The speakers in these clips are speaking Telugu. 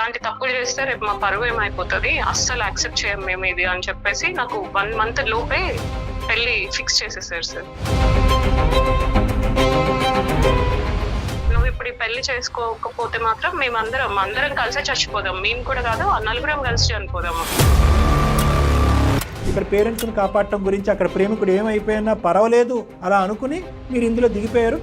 ఇలాంటి తప్పులు చేస్తే రేపు మా పరువు ఏమైపోతుంది, అస్సలు యాక్సెప్ట్ చేయం మేము ఇది అని చెప్పేసి నాకు 1 month లోపే పెళ్లి ఫిక్స్ చేసేసారు సార్. నువ్వు ఇప్పుడు ఈ పెళ్లి చేసుకోకపోతే మాత్రం అందరం కలిసే చచ్చిపోదాం, మేము కూడా కాదు నలుగురం కలిసి చనిపోదాము. ఇక్కడ పేరెంట్స్ని కాపాడటం గురించి అక్కడ ప్రేమికుడు ఏమైపోయినా పర్వాలేదు అలా అనుకుని మీరు ఇందులో దిగిపోయారు.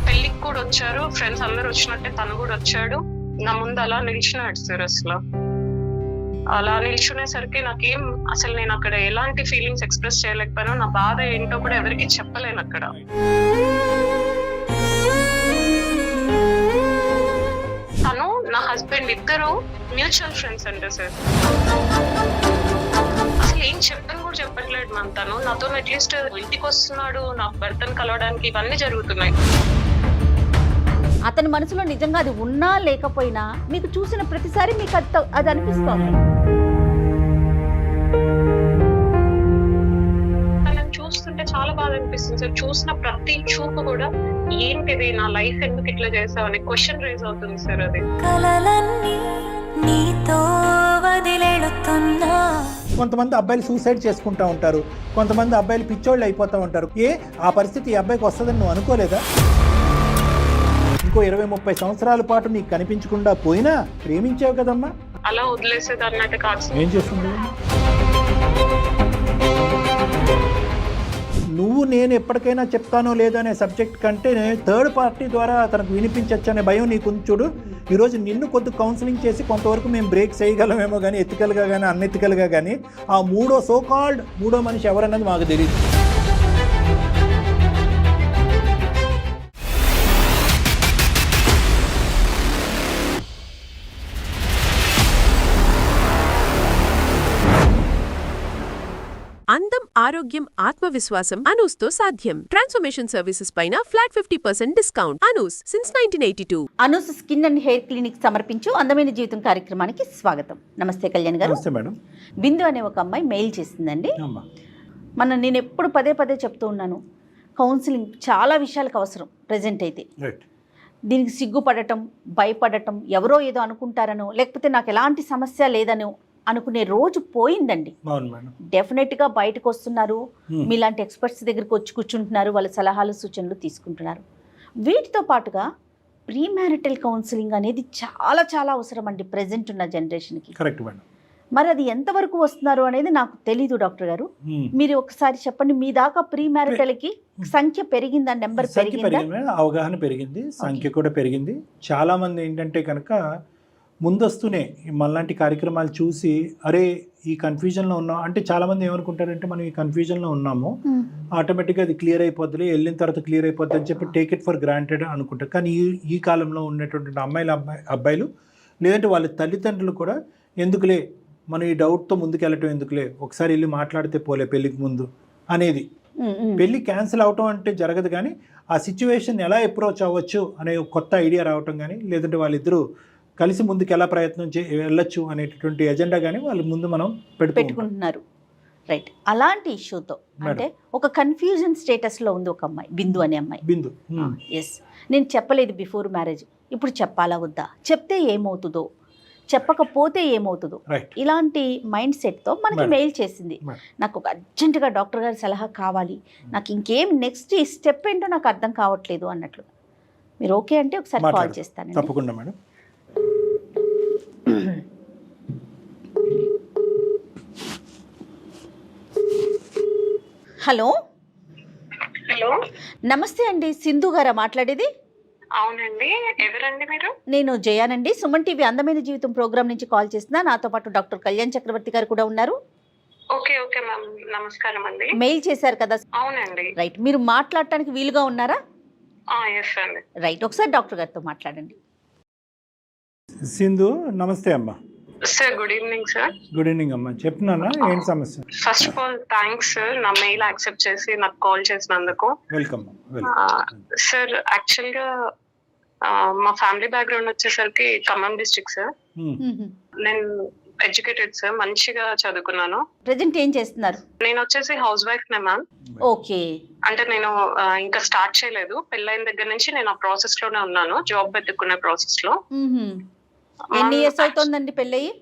పెళ్లికి కూడా వచ్చారు, ఫ్రెండ్స్ అందరు వచ్చినట్టే తను కూడా వచ్చాడు, నా ముందు అలా నిలిచినాడు సార్. అలా నిల్చునేసరికి నాకేం అసలు నేను అక్కడ ఎలాంటి ఫీలింగ్స్ ఎక్స్ప్రెస్ చేయలేకపోయాను. నా బాధ ఏంటో కూడా ఎవరికి చెప్పలేను అక్కడ. తను నా హస్బెండ్ ఇద్దరు మ్యూచువల్ ఫ్రెండ్స్ అంటే సార్. అసలు ఏం చెప్పని కూడా చెప్పట్లేదు మ్యామ్. తను నాతో అట్లీస్ట్ ఇంటికి వస్తున్నాడు, నా భర్తను కలవడానికి, ఇవన్నీ జరుగుతున్నాయి. అతని మనసులో నిజంగా అది ఉన్నా లేకపోయినా మీకు చూసిన ప్రతిసారి మీకు అది అనిపిస్తోంది. తనని చూస్తుంటే చాలా బాధ అనిపిస్తుంది సార్. చూసిన ప్రతి చూపు కూడా ఏంటిది, నా లైఫ్ ఎందుకు ఇట్లా చేసావు అనే క్వశ్చన్ రేజ్ అవుతుంది సార్. అది కొంతమంది అబ్బాయిలు సూసైడ్ చేసుకుంటూ ఉంటారు, కొంతమంది అబ్బాయిలు పిచ్చోళ్ళు అయిపోతూ ఉంటారు. ఆ పరిస్థితి ఈ అబ్బాయికి వస్తుందని నువ్వు అనుకోలేదా? ఇంకో 20-30 సంవత్సరాల పాటు నీకు కనిపించకుండా పోయినా ప్రేమించావు కదమ్మా. అలా వదిలేసేది అన్నట్టు కాదు. ఏం చేస్తుంది నువ్వు? నేను ఎప్పటికైనా చెప్తానో లేదో అనే సబ్జెక్ట్ కంటే థర్డ్ పార్టీ ద్వారా తనకు వినిపించచ్చు అనే భయం నీకు చూడు. ఈరోజు నిన్ను కొద్ది కౌన్సిలింగ్ చేసి కొంతవరకు మేము బ్రేక్ చేయగలమేమో కానీ ఎథికల్గా కానీ అన్ఎథికల్గా కానీ ఆ మూడో మనిషి ఎవరన్నది మాకు తెలియదు. అందం, ఆరోగ్యం, ఆత్మవిశ్వాసం అనూస్తో సాధ్యం. ట్రాన్స్ఫర్మేషన్ సర్వీసెస్ పైన flat 50% discount. Anoos since 1982. Anoos skin and hair clinic సమర్పించు అందమైన జీవితం కార్యక్రమానికి స్వాగతం. నమస్తే కళ్యాణ్ గారు. నమస్తే మేడం. బిందు అనే ఒక అమ్మాయి మెయిల్ చేసిందండి. నేను ఎప్పుడు పదే చెప్తూ ఉన్నాను, కౌన్సిలింగ్ చాలా విషయాలకు అవసరం ప్రజెంట్ అయితే. దీనికి సిగ్గుపడటం, భయపడటం, ఎవరో ఏదో అనుకుంటారనో లేకపోతే నాకు ఎలాంటి సమస్య లేదనో అనుకునే రోజు పోయిందండి. డెఫినెట్గా బయటకు వస్తున్నారు, మీలాంటి ఎక్స్పర్ట్స్ దగ్గరికి వచ్చి కూర్చుంటున్నారు, వాళ్ళ సలహాలు సూచనలు తీసుకుంటున్నారు. వీటితో పాటుగా ప్రీ మ్యారిటల్ కౌన్సిలింగ్ అనేది చాలా చాలా అవసరం అండి ప్రజెంట్ ఉన్న జనరేషన్కి. Correct madam. మరి అది ఎంతవరకు వస్తున్నారు అనేది నాకు తెలీదు డాక్టర్ గారు. మీరు ఒకసారి చెప్పండి, మీ దాకా ప్రీ మ్యారిటల్కి సంఖ్య పెరిగిందా, నెంబర్ పెరిగిందా? అవగాహన పెరిగింది, సంఖ్య కూడా పెరిగింది. చాలా మంది ఏంటంటే కనుక ముందస్తునే మనలాంటి కార్యక్రమాలు చూసి అరే ఈ కన్ఫ్యూజన్లో ఉన్నాం అంటే చాలామంది ఏమనుకుంటారంటే మనం ఈ కన్ఫ్యూజన్లో ఉన్నాము, ఆటోమేటిక్గా అది క్లియర్ అయిపోద్ది, వెళ్ళిన తర్వాత క్లియర్ అయిపోద్ది అని చెప్పి టేక్ ఇట్ ఫర్ గ్రాంటెడ్ అనుకుంటారు. కానీ ఈ కాలంలో ఉన్నటువంటి అబ్బాయిలు లేదంటే వాళ్ళ తల్లిదండ్రులు కూడా ఎందుకులే మనం ఈ డౌట్తో ముందుకు వెళ్ళటం ఎందుకులే, ఒకసారి వెళ్ళి మాట్లాడితే పోలే పెళ్ళికి ముందు అనేది. పెళ్ళి క్యాన్సిల్ అవటం అంటే జరగదు, కానీ ఆ సిచ్యువేషన్ ఎలా అప్రోచ్ అవ్వచ్చు అనే కొత్త ఐడియా రావటం కానీ లేదంటే వాళ్ళిద్దరూ కలిసి ముందుకు ఎలా ప్రయత్నం వెళ్ళొచ్చు అనేటటువంటి ఎజెండా కానీ వాళ్ళ ముందు మనం పెట్టుకుంటున్నారు. రైట్. అలాంటి ఇష్యూతో అంటే ఒక కన్ఫ్యూజన్ స్టేటస్లో ఉంది ఒక అమ్మాయి, బిందు అనే అమ్మాయి. బిందు ఎస్, నేను చెప్పలేదు బిఫోర్ మ్యారేజ్, ఇప్పుడు చెప్పాలా వద్దా, చెప్తే ఏమవుతుందో, చెప్పకపోతే ఏమవుతుందో, ఇలాంటి మైండ్ సెట్తో మనకి మెయిల్ చేసింది. నాకు ఒక అర్జెంటుగా డాక్టర్ గారి సలహా కావాలి, నాకు ఇంకేం నెక్స్ట్ స్టెప్ ఏంటో నాకు అర్థం కావట్లేదు అన్నట్లు. మీరు ఓకే అంటే ఒకసారి కాల్ చేస్తాను. తప్పకుండా మేడం. హలో. హలో, నమస్తే అండి, సింధు గారా మాట్లాడేది? అవునండి, ఎవరండి మీరు? నేను జయానండి, సుమన్ టీవీ అందమైన జీవితం ప్రోగ్రామ్ నుంచి కాల్ చేస్తున్నా. నాతో పాటు డాక్టర్ కళ్యాణ్ చక్రవర్తి గారు కూడా ఉన్నారు. ఓకే మ్యామ్, నమస్కారం అండి. మెయిల్ చేశారు కదా? అవునండి. రైట్, మీరు మాట్లాడటానికి వీలుగా ఉన్నారా? ఎస్ అండి. రైట్, ఒకసారి డాక్టర్ గారితో మాట్లాడండి. సింధు నమస్తే అమ్మా. Sir good evening sir. Good evening అమ్మా, చెప్తున్నానా ఏంటి సమస్య? First of all thanks sir, నా మెయిల్ యాక్సెప్ట్ చేసి నాకు కాల్ చేసినందుకు. Welcome sir. యాక్చువల్గా మా ఫ్యామిలీ బ్యాక్గ్రౌండ్ వచ్చేసరికి ఖమ్మం డిస్ట్రిక్ట్ సార్. నేను ఎడ్యుకేటెడ్ సార్, మంచిగా చదువుకున్నాను. ప్రజెంట్ ఏం చేస్తున్నారు? నేను వచ్చేసి హౌస్ వైఫ్ నే మ్యామ్. ఓకే. అంటే నేను ఇంకా స్టార్ట్ చేయలేదు. పెళ్ళైన దగ్గర నుంచి నేను ఆ ప్రాసెస్ లోనే ఉన్నాను, జాబ్ వెతుక్కునే ప్రాసెస్ లో. ఎన్ని ఇయర్స్ అవుతుందండి పెళ్ళయి?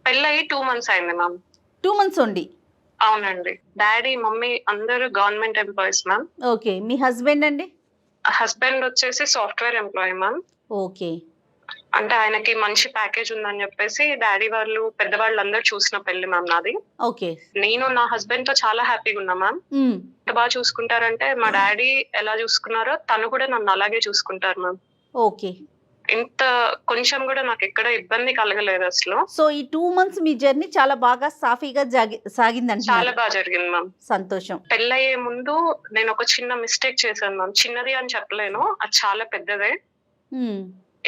పెళ్ళయి 2 months అయింది మ్యామ్. 2 months only? అవునండి. డాడీ మమ్మీ అందరూ గవర్నమెంట్ ఎంప్లాయీస్ మ్యామ్. ఓకే. మీ హస్బెండ్ అండి? హస్బెండ్ వచ్చేసి సాఫ్ట్వేర్ ఎంప్లాయీ మ్యామ్. ఓకే. అంటే ఆయనకి మంచి ప్యాకేజ్ ఉందని చెప్పేసి డాడీ వాళ్ళు పెద్దవాళ్ళు అందరూ చూసిన పెళ్లి మ్యామ్ నాది. ఓకే. నేను నా హస్బెండ్ తో చాలా హ్యాపీగా ఉన్నా మ్యామ్. ఎంత బాగా చూసుకుంటారంటే మా డాడీ ఎలా చూసుకున్నారో తను కూడా నన్ను అలాగే చూసుకుంటారు మ్యామ్. ఓకే. ఇంత కొంచెం కూడా నాకు ఎక్కడ ఇబ్బంది కలగలేదు అసలు. సో ఈ 2 months మీ జర్నీ చాలా బాగా సాఫీగా సాగిందండి? చాలా బాగా జరిగింది మ్యామ్. సంతోషం. పెళ్ళయ్యే ముందు నేను ఒక చిన్న మిస్టేక్ చేశాను మ్యామ్. చిన్నది అని చెప్పలేను, అది చాలా పెద్దదే.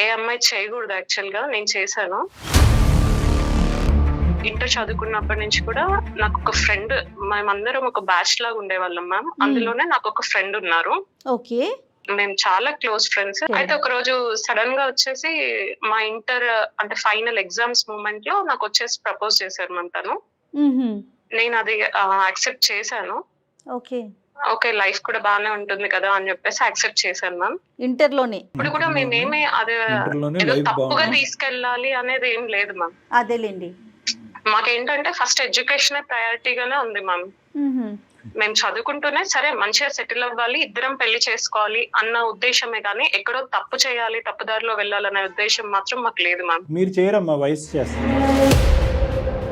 ఏ అమ్మాయి చేయకూడదు యాక్చువల్ గా, నేను చేశాను. ఇంటర్ చదువుకున్నప్పటి నుంచి కూడా నాకు ఒక ఫ్రెండ్, మేమందరం ఒక బ్యాచ్ లాగా ఉండేవాళ్ళం మ్యామ్. అందులోనే నాకు ఒక ఫ్రెండ్ ఉన్నారు. ఓకే. మేము చాలా క్లోజ్ ఫ్రెండ్స్. అయితే ఒక రోజు సడన్ గా వచ్చేసి మా ఇంటర్ అంటే ఫైనల్ ఎగ్జామ్స్ మూమెంట్ లో నాకు వచ్చేసి ప్రపోజ్ చేశారు మ్యామ్ తను. నేను అది యాక్సెప్ట్ చేశాను. ఓకే. ఓకే, లైఫ్ కూడా బాగానే ఉంటుంది కదా అని చెప్పేసి యాక్సెప్ట్ చేశాను మ్యామ్. ఇంటర్ లోనే? ఇప్పుడు కూడా మేమేమి అది ఏదో తప్పుగా తీసుకెళ్ళాలి అనేది ఏం లేదు మ్యామ్. అదేలేండి. మాకేంటంటే ఫస్ట్ ఎడ్యుకేషన్ ప్రయారిటీగానే ఉంది మ్యామ్. మేము చదువుకుంటూనే సరే మంచిగా సెటిల్ అవ్వాలి, ఇద్దరం పెళ్లి చేసుకోవాలి అన్న ఉద్దేశమే కానీ ఎక్కడో తప్పు చేయాలి, తప్పుదారిలో వెళ్ళాలనే ఉద్దేశం మాత్రం మాకు లేదు మ్యామ్. మీరు చేయరమ్మా, వయసు చేస్తారు.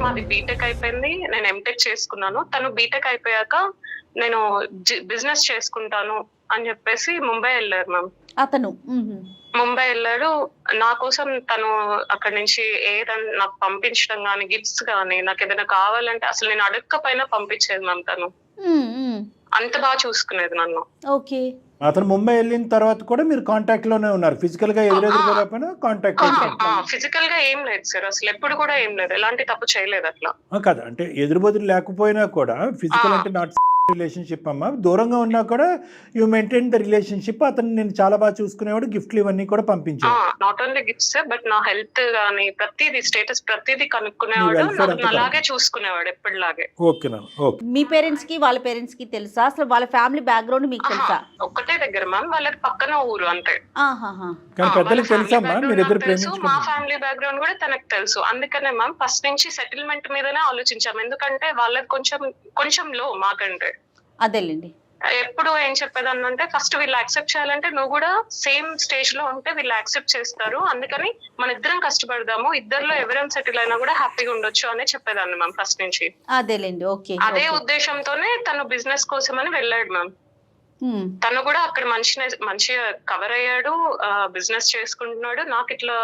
మాది బీటెక్ అయిపోయింది, నేను ఎంటెక్ చేసుకున్నాను. తను బీటెక్ అయిపోయాక నేను బిజినెస్ చేసుకుంటాను అని చెప్పేసి ముంబై వెళ్ళారు మ్యామ్. అతను ముంబై వెళ్ళాడు. నా కోసం తను అక్కడి నుంచి ఏదైనా నాకు పంపించడం గానీ, గిఫ్ట్స్ గానీ, నాకు ఏదైనా కావాలంటే అసలు నేను అడగకపోయినా పంపించేది మ్యామ్. తను అంత బాగా చూసుకునేది నన్ను. ఓకే. అతను ముంబై వెళ్ళిన తర్వాత కూడా మీరు కాంటాక్ట్ లోనే ఉన్నారు? ఫిజికల్ గా ఎదురెదురుగా కాంటాక్ట్? ఫిజికల్ గా ఏం లేదు సార్, అసలు ఎప్పుడు కూడా ఏం లేదు, ఎలాంటి తప్పు చేయలేదు అట్లా. కదా, అంటే ఎదురుబదురు లేకపోయినా కూడా ఫిజికల్ అంటే నాట్ రిలేషన్షిప్ అమ్మా. దూరంగా ఉన్నా కూడా యూ మెయింటైన్ ద రిలేషన్షిప్. అతను నేను చాలా బాగా చూసుకునేవాడు, గిఫ్ట్లు ఇవన్నీ కూడా పంపించాడు. నాట్ ఓన్లీ గిఫ్ట్స్ బట్ నా హెల్త్ గానీ ప్రతిదీ, స్టేటస్ ప్రతిదీ కనుక్కునేవాడు, అలాగే చూసుకునేవాడు ఎప్పటిలాగే. ఓకే. మీ పేరెంట్స్ కి వాళ్ళ పేరెంట్స్ కి తెలుసా? అసలు వాళ్ళ ఫ్యామిలీ బ్యాక్గ్రౌండ్ మీకు తెలుసా? ఒక్కటే దగ్గర మ్యామ్, వాళ్ళకి పక్కన ఊరు అంతే. కానీ పెద్దలకు తెలుసా మీరు ఇద్దరు ప్రేమించుకున్నారు? మా ఫ్యామిలీ బ్యాక్గ్రౌండ్ కూడా తనకు తెలుసు. అందుకనే మ్యామ్ ఫస్ట్ నుంచి సెటిల్మెంట్ మీదనే ఆలోచించాం. ఎందుకంటే వాళ్ళకి కొంచెం లో మాకంటే. అదేలేండి. ఎప్పుడు ఏం చెప్పేదాన్ని అంటే ఫస్ట్ వీళ్ళు యాక్సెప్ట్ చేయాలంటే నువ్వు కూడా సేమ్ స్టేజ్ లో ఉంటే వీళ్ళు యాక్సెప్ట్ చేస్తారు, అందుకని మన ఇద్దరం కష్టపడదాము, ఇద్దరిలో ఎవరైనా సెటిల్ అయినా కూడా హ్యాపీగా ఉండొచ్చు అనే చెప్పేదాన్ని మ్యామ్ ఫస్ట్ నుంచి. అదేలేండి. ఓకే. అదే ఉద్దేశంతోనే తను బిజినెస్ కోసం అని వెళ్ళాడు మ్యామ్. తను కూడా అక్కడ మంచిగా కవర్ అయ్యాడు, బిజినెస్ చేసుకుంటున్నాడు. నాకు ఇట్లా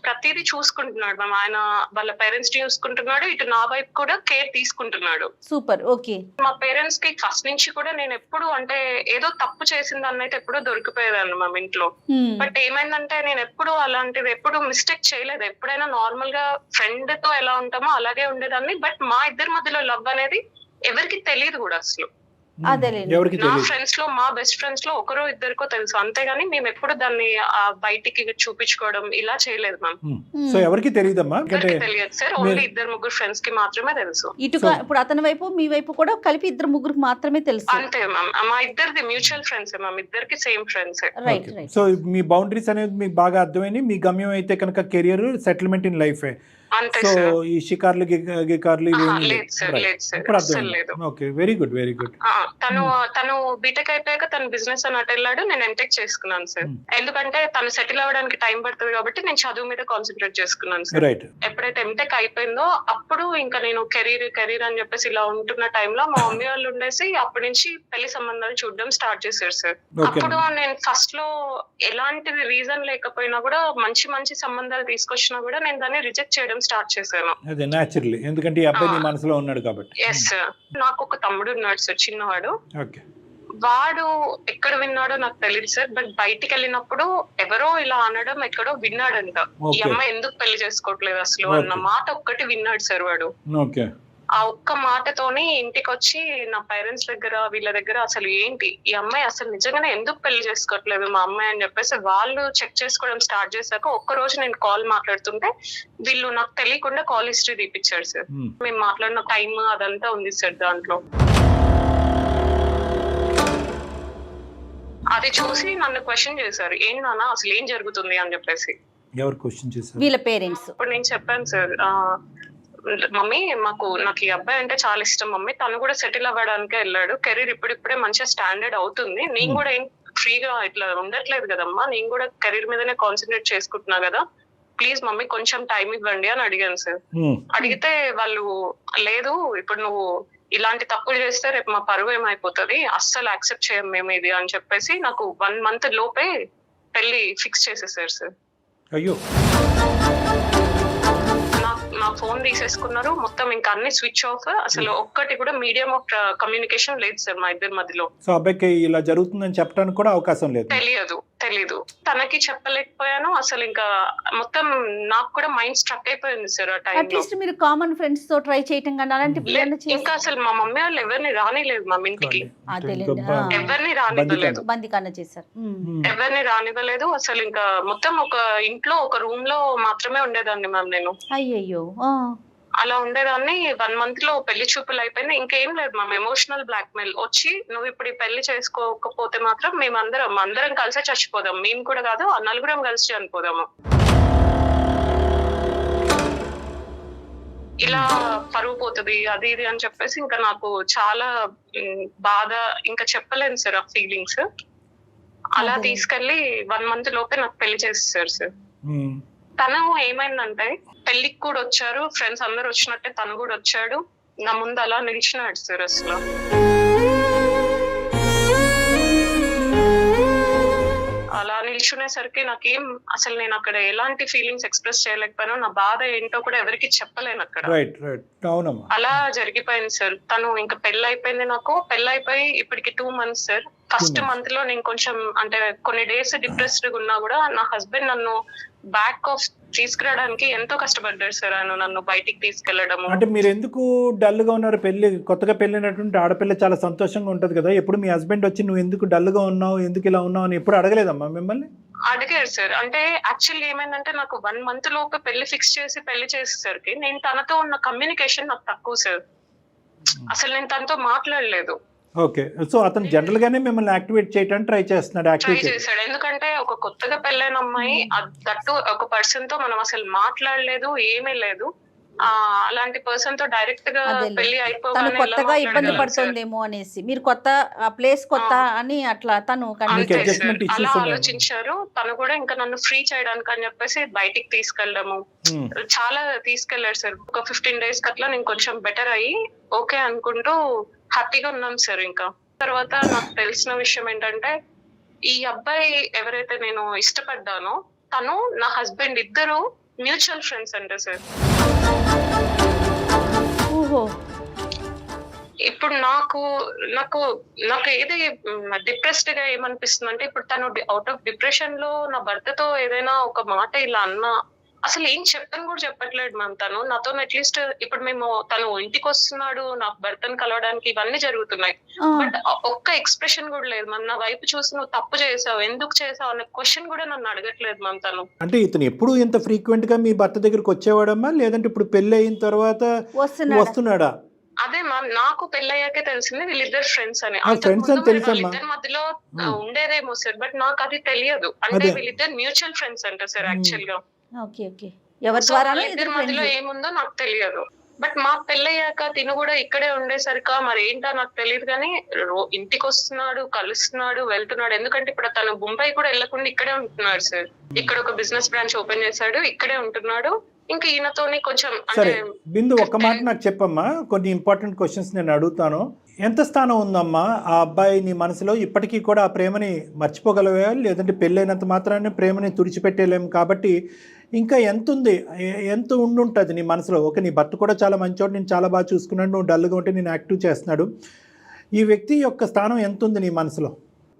ప్రతిదీ చూసుకుంటున్నాడు మ్యామ్. ఆయన వాళ్ళ పేరెంట్స్ ని చూసుకుంటున్నాడు, ఇటు నా వైపు కూడా కేర్ తీసుకుంటున్నాడు. సూపర్. ఓకే. మా పేరెంట్స్ కి ఫస్ట్ నుంచి కూడా నేను ఎప్పుడు అంటే ఏదో తప్పు చేసిందాన్ని అయితే ఎప్పుడో దొరికిపోయేదాన్ని మా ఇంట్లో. బట్ ఏమైందంటే నేను ఎప్పుడు అలాంటిది ఎప్పుడు మిస్టేక్ చేయలేదు. ఎప్పుడైనా నార్మల్ గా ఫ్రెండ్ తో ఎలా ఉంటామో అలాగే ఉండేదాన్ని. బట్ మా ఇద్దరి మధ్యలో లవ్ అనేది ఎవరికి తెలియదు కూడా అసలు. నా ఫ్రెండ్స్ లో, మా బెస్ట్ ఫ్రెండ్స్ లో ఒకరో ఇద్దరికో తెలుసు, అంతేగాని మేము ఎప్పుడు దాన్ని బయటికి చూపించుకోవడం ఇలా చేయలేదు మ్యామ్. సో ఎవరికి తెలియదమ్మా? తెలియదు సార్, ఓన్లీ 2-3 ఫ్రెండ్స్ కి మాత్రమే తెలుసు. ఇప్పుడు అతని వైపు మీ వైపు కూడా కలిపి 2-3 మాత్రమే తెలుసు. అంతే మ్యామ్. మా ఇద్దరిది మ్యూచువల్ ఫ్రెండ్స్ మ్యామ్, ఇద్దరికి సేమ్ ఫ్రెండ్స్. రైట్. సో మీ బౌండరీస్ అనేది మీకు బాగా అర్థమైంది. మీ గమ్యం అయితే కనుక career, settlement in life. So ఈ షికార్లు గికార్లు okay. Very good, very good. తను బీటెక్ అయిపోయాక తను బిజినెస్ అన్నట్టు వెళ్ళాడు, నేను ఎంటెక్ చేసుకున్నాను సార్. ఎందుకంటే తను సెటిల్ అవ్వడానికి టైం పడుతుంది కాబట్టి నేను చదువు మీద కాన్సన్ట్రేట్ చేసుకున్నాను సార్. ఎప్పుడైతే ఎంటెక్ అయిపోయిందో అప్పుడు ఇంకా నేను కెరీర్ అని చెప్పేసి ఇలా ఉంటున్న టైంలో మా మమ్మీ వాళ్ళు ఉండేసి అప్పటి నుంచి పెళ్లి సంబంధాలు చూడడం స్టార్ట్ చేశారు సార్. అప్పుడు నేను ఫస్ట్ లో ఎలాంటి రీజన్ లేకపోయినా కూడా మంచి సంబంధాలు తీసుకొచ్చినా కూడా నేను దాన్ని రిజెక్ట్ చేయడం స్టార్ట్ చేశాను. అదే నేచురల్లీ, ఎందుకంటే ఈ అబ్బాయి నీ మనసులో ఉన్నాడు కాబట్టి. Yes sir. నాకు ఒక తమ్ముడు ఉన్నాడు సార్, చిన్నవాడు. వాడు ఎక్కడ విన్నాడో నాకు తెలియదు సార్, బట్ బయటికి వెళ్ళినప్పుడు ఎవరో ఇలా అనడం ఎక్కడో విన్నాడంట. ఈ అమ్మాయి ఎందుకు పెళ్లి చేసుకోవట్లేదు అసలు అన్న మాట ఒక్కటి విన్నాడు సార్ వాడు. ఆ ఒక్క మాటతోని ఇంటికి వచ్చి నా పేరెంట్స్ దగ్గర వీళ్ళ దగ్గర అసలు ఏంటి ఈ అమ్మాయి అసలు నిజంగానే ఎందుకు పెళ్లి చేసుకోవట్లేదు మా అమ్మాయి అని చెప్పేసి వాళ్ళు చెక్ చేసుకోవడం స్టార్ట్ చేశాక ఒక్క రోజు నేను కాల్ మాట్లాడుతుంటే వీళ్ళు నాకు తెలియకుండా కాల్ హిస్టరీ తీపిచ్చారు సార్. మేము మాట్లాడిన టైం అదంతా ఉంది సార్ దాంట్లో. అది చూసి నన్ను క్వశ్చన్ చేశారు, ఏం నాన్న అసలు ఏం జరుగుతుంది అని చెప్పేసి. ఎవరు క్వశ్చన్ చేశారు? వీళ్ళ పేరెంట్స్. ఇప్పుడు నేను చెప్పాను సార్, మమ్మీ నాకు ఈ అబ్బాయి అంటే చాలా ఇష్టం మమ్మీ, తను కూడా సెటిల్ అవ్వడానికే వెళ్ళాడు, కెరీర్ ఇప్పుడిప్పుడే మంచిగా స్టాండర్డ్ అవుతుంది, నేను కూడా ఏం ఫ్రీగా ఇట్లా ఉండట్లేదు కదమ్మా, నేను కూడా కెరీర్ మీదనే కాన్సన్ట్రేట్ చేసుకుంటున్నా కదా, ప్లీజ్ మమ్మీ కొంచెం టైం ఇవ్వండి అని అడిగాను సార్. అడిగితే వాళ్ళు లేదు ఇప్పుడు నువ్వు ఇలాంటి తప్పులు చేస్తే రేపు మా పరువు ఏమైపోతుంది, అస్సలు యాక్సెప్ట్ చేయం మేము ఇది అని చెప్పేసి నాకు 1 month లోపే పెళ్లి ఫిక్స్ చేసేసారు సార్. అయ్యో. నా ఫోన్ తీసేసుకున్నారు మొత్తం, ఇంకా అన్ని స్విచ్ ఆఫ్, అసలు ఒక్కటి కూడా మీడియం ఆఫ్ కమ్యూనికేషన్ లేదు సార్ మా ఇద్దరి మధ్యలో. సో అబ్బాయికి ఇలా జరుగుతుందని చెప్పడానికి కూడా అవకాశం లేదు? తెలీదు, తనకి చెప్పలేకపోయాను అసలు, ఇంకా మొత్తం నాకు కూడా మైండ్ స్ట్రక్ అయిపోయింది సార్ ఆ టైంలో. అట్లీస్ట్ మీరు కామన్ ఫ్రెండ్స్ తో ట్రై చేయటం కానీ అలాంటి ఇంకా అసలు మా మమ్మీ వాళ్ళు ఎవరిని రానిలేదు మా ఇంటికి, ఎవరిని రానివ్వలేదు, బందికాన చేశారు, ఎవరిని రానివ్వలేదు అసలు. ఇంకా మొత్తం ఒక ఇంట్లో ఒక రూమ్ లో మాత్రమే ఉండేదాన్ని మ్యామ్ నేను. అయ్యయ్యో. అలా ఉండేదాన్ని. 1 month లో పెళ్లి చూపులు అయిపోయింది, ఇంకేం లేదు మ్యామ్, ఎమోషనల్ బ్లాక్ మెయిల్ వచ్చి నువ్వు ఇప్పుడు ఈ పెళ్లి చేసుకోకపోతే మాత్రం అందరం కలిసే చచ్చిపోదాం, మేము కూడా కాదు నలుగురం కలిసి చనిపోదాము, ఇలా పరువు పోతుంది అది ఇది అని చెప్పేసి ఇంకా నాకు చాలా బాధ, ఇంకా చెప్పలేను సార్ ఆ ఫీలింగ్స్. అలా తీసుకెళ్లి 1 month లోపే నాకు పెళ్లి చేసేసారు సార్. తను ఏమైందంటే పెళ్లికి కూడా వచ్చారు, ఫ్రెండ్స్ అందరు వచ్చినట్టే తను కూడా వచ్చాడు, నా ముందు అలా నిలిచినాడు సార్. అసలు అలా నిల్చునేసరికి నాకేం అసలు నేను అక్కడ ఎలాంటి ఫీలింగ్స్ ఎక్స్ప్రెస్ చేయలేకపోయాను, నా బాధ ఏంటో కూడా ఎవరికి చెప్పలేను అక్కడ. అలా జరిగిపోయింది సార్. తను ఇంకా పెళ్లి అయిపోయింది, నాకు పెళ్లి అయిపోయి ఇప్పటికి 2 months సార్. ఫస్ట్ మంత్ లో నేను కొంచెం అంటే కొన్ని డేస్ డిప్రెస్డ్ గా ఉన్నా కూడా నా హస్బెండ్ నన్ను బ్యాక్ ఆఫ్ తీసుకురావడానికి ఎంతో కష్టపడ్డాడు సార్. ఆయన నన్ను బయటికి తీసుకెళ్లడము. అంటే మీరు ఎందుకు డల్ గా ఉన్నారు? కొత్తగా పెళ్ళినటువంటి ఆడపిల్ల చాలా సంతోషంగా ఉంటది కదా, ఎప్పుడు మీ హస్బెండ్ వచ్చి నువ్వు ఎందుకు డల్ గా ఉన్నావు, ఎందుకు ఇలా ఉన్నావు అని ఎప్పుడు అడగలేదమ్మా మిమ్మల్ని? అడిగారు సార్. అంటే యాక్చువల్లీ ఏమైందంటే నాకు 1 month లోపు పెళ్లి ఫిక్స్ చేసి పెళ్లి చేసేసరికి నేను తనతో ఉన్న కమ్యూనికేషన్ నాకు తక్కువ సార్. అసలు నేను తనతో మాట్లాడలేదు. ఓకే, సో అతను జనరల్ గానే మిమ్మల్ని యాక్టివేట్ చేయడానికి ట్రై చేశాడు. ఎందుకంటే ఒక కొత్తగా పెళ్ళైన అమ్మాయి, దట్టు ఒక పర్సన్ తో మనం అసలు మాట్లాడలేదు, ఏమీ లేదు, అలాంటి పర్సన్ తో డైరెక్ట్ గా పెళ్లి తను కొత్తగా ఇబ్బంది పడుతుందేమో అనేసి మీరు కొత్త ప్లేస్ కొత్త అని అట్లా తను అలా ఆలోచించారు. తను కూడా ఇంకా నన్ను ఫ్రీ చేయడానికి అని చెప్పేసి బయటికి తీసుకెళ్ళడము చాలా తీసుకెళ్లారు సార్. ఒక 15 days అట్లా నేను కొంచెం బెటర్ అయ్యి ఓకే అనుకుంటూ హ్యాపీగా ఉన్నాం సార్. ఇంకా తర్వాత నాకు తెలిసిన విషయం ఏంటంటే ఈ అబ్బాయి ఎవరైతే నేను ఇష్టపడ్డానో తను నా హస్బెండ్ ఇద్దరు మ్యూచువల్ ఫ్రెండ్స్ అంట సార్. ఇప్పుడు నాకు ఏది డిప్రెస్డ్ గా ఏమనిపిస్తుంది అంటే ఇప్పుడు తను అవుట్ ఆఫ్ డిప్రెషన్ లో నా భర్తతో ఏదైనా ఒక మాట ఇలా అన్నా అసలు ఏం చెప్పని కూడా చెప్పట్లేదు మ్యామ్. తను నాతో అట్లీస్ట్ ఇప్పుడు మేము తను ఇంటికి వస్తున్నాడు నా భర్తను కలవడానికి, ఇవన్నీ జరుగుతున్నాయి, బట్ ఒక్క ఎక్స్ప్రెషన్ కూడా లేదు మ్యామ్. నా వైపు చూసి నువ్వు తప్పు చేసావు, ఎందుకు చేసావు అనే క్వశ్చన్ కూడా నన్ను అడగట్లేదు మ్యామ్. తను అంటే ఇతను ఎప్పుడు ఇంత ఫ్రీక్వెంట్ గా మీ భర్త దగ్గరకు వచ్చేవాడమ్మా, లేదంటే ఇప్పుడు పెళ్లి అయిన తర్వాత వస్తున్నాడా? అదే మ్యామ్, నాకు పెళ్ళయ్యాకే తెలిసింది వీళ్ళిద్దరు ఫ్రెండ్స్ అని. వాళ్ళిద్దరి మధ్యలో ఉండేదేమో సార్, బట్ నాకు అది తెలియదు. అంటే వీళ్ళిద్దరు మ్యూచువల్ ఫ్రెండ్స్ అంట సార్ యాక్చువల్ గా. మధ్యలో ఏముందో నాకు తెలియదు, బట్ మా పెళ్ళయ్యాక తిను కూడా ఇక్కడే ఉండేసరిక మరి ఏంటో నాకు తెలియదు కానీ ఇంటికి వస్తున్నాడు, కలుస్తున్నాడు, వెళ్తున్నాడు. ఎందుకంటే ఇప్పుడు తను ముంబై కూడా వెళ్లకుండా ఇక్కడే ఉంటున్నాడు సార్. ఇక్కడ ఒక బిజినెస్ బ్రాంచ్ ఓపెన్ చేశాడు, ఇక్కడే ఉంటున్నాడు. ఇంకా ఈయనతోని కొంచెం సరే బిందు ఒక్క మాట నాకు చెప్పమ్మా, కొన్ని ఇంపార్టెంట్ క్వశ్చన్స్ నేను అడుగుతాను. ఎంత స్థానం ఉందమ్మా ఆ అబ్బాయి నీ మనసులో? ఇప్పటికీ కూడా ఆ ప్రేమని మర్చిపోగలవా, లేదంటే పెళ్ళైనంత మాత్రాన్ని ప్రేమని తుడిచిపెట్టేలేము కాబట్టి ఇంకా ఎంత ఉండుంటుంది నీ మనసులో? ఓకే, నీ భర్త కూడా చాలా మంచోడు, నేను చాలా బాగా చూసుకున్నాడు, నువ్వు డల్గా ఉంటే నేను యాక్టివ్ చేస్తున్నాడు, ఈ వ్యక్తి యొక్క స్థానం ఎంత ఉంది నీ మనసులో?